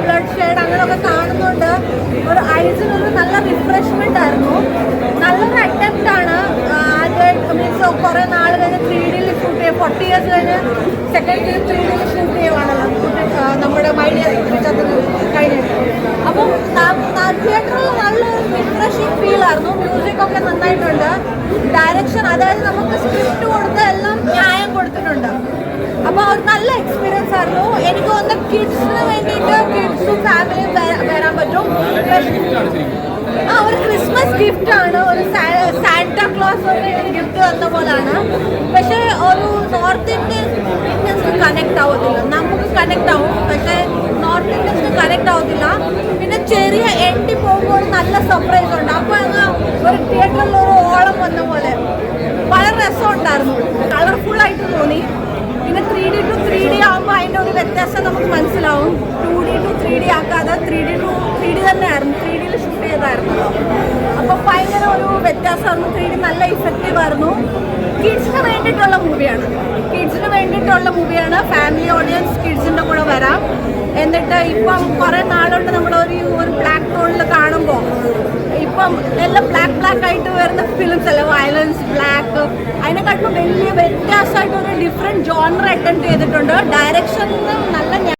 Blood shade അങ്ങനെയൊക്കെ കാണുന്നുണ്ട്. ഒരു ഐസിനൊരു നല്ല റിഫ്രഷ്മെന്റ് ആയിരുന്നു. നല്ലൊരു അറ്റംപ്റ്റ് ആണ്. ആദ്യമായിട്ട് മീൻസ് കുറെ നാൾ കഴിഞ്ഞ് 3D ഷൂട്ട് ചെയ്യുക, 40 years കഴിഞ്ഞ് സെക്കൻഡ് 3D ഷൂട്ട് ചെയ്യുവാണല്ലോ നമ്മുടെ മൈഡിയ കഴിഞ്ഞിട്ട്. അപ്പം തിയേറ്ററിൽ നല്ലൊരു റിഫ്രഷിങ് ഫീൽ ആയിരുന്നു. മ്യൂസിക് ഒക്കെ നന്നായിട്ടുണ്ട്. ഡയറക്ഷൻ, അതായത് നമുക്ക് സ്ക്രിപ്റ്റ് കൊടുത്ത് എല്ലാം ന്യായം കൊടുത്തിട്ടുണ്ട്. അപ്പോൾ ഒരു നല്ല എക്സ്പീരിയൻസ് ആയിരുന്നു. എനിക്ക് തോന്നുന്നു കിഡ്സിന് വേണ്ടിയിട്ട് കിഡ്സും ഫാമിലിയും വരാൻ പറ്റും. ഒരു ക്രിസ്മസ് ഗിഫ്റ്റ് ആണ്, ഒരു സാന്റാ ക്ലോസ് ഒരു ഗിഫ്റ്റ് തന്ന പോലാണ്. പക്ഷേ ഒരു നോർത്ത് ഇന്ത്യൻസ് കണക്ട് ആവത്തില്ല. നമുക്ക് കണക്ട് ആവും, പക്ഷേ നോർത്ത് ഇന്ത്യൻസ് കണക്ട് ആവത്തില്ല. പിന്നെ ചെറിയ എൻഡി പോകുമ്പോൾ നല്ല സർപ്രൈസ് ഉണ്ട്. അപ്പോൾ അങ്ങ് ഒരു തിയേറ്ററിൽ ഒരു ഓളം വന്ന പോലെ വളരെ രസമുണ്ടായിരുന്നു. കളർഫുള്ളായിട്ട് തോന്നി. പിന്നെ 3D to 3D ആകുമ്പോൾ അതിൻ്റെ ഒരു വ്യത്യാസം നമുക്ക് മനസ്സിലാവും. 2D to 3D ആക്കാതെ 3D to 3D തന്നെയായിരുന്നു. 3Dയിൽ ഷൂട്ട് ചെയ്തായിരുന്നല്ലോ. അപ്പോൾ ഭയങ്കര ഒരു വ്യത്യാസമായിരുന്നു. 3D നല്ല ഇഫക്റ്റീവ് ആയിരുന്നു. കിഡ്സിന് വേണ്ടിയിട്ടുള്ള മൂവിയാണ്. ഫാമിലി ഓഡിയൻസ് കിഡ്സിൻ്റെ കൂടെ വരാം. എന്നിട്ട് ഇപ്പം കുറേ നാളുകൊണ്ട് നമ്മളൊരു ബ്ലാക്ക് ടോണിൽ കാണുമ്പോൾ ഇപ്പം എല്ലാം ബ്ലാക്ക് ആയിട്ട് വരുന്ന ഫിലിംസ് അല്ല, വയലൻസ്, ബ്ലാക്ക്, അതിനെക്കാട്ടും വലിയ വ്യത്യാസമായിട്ട് ഒരു ഡിഫറെൻറ്റ് ജോണർ അറ്റൻഡ് ചെയ്തിട്ടുണ്ട്. ഡയറക്ഷനിലും നല്ല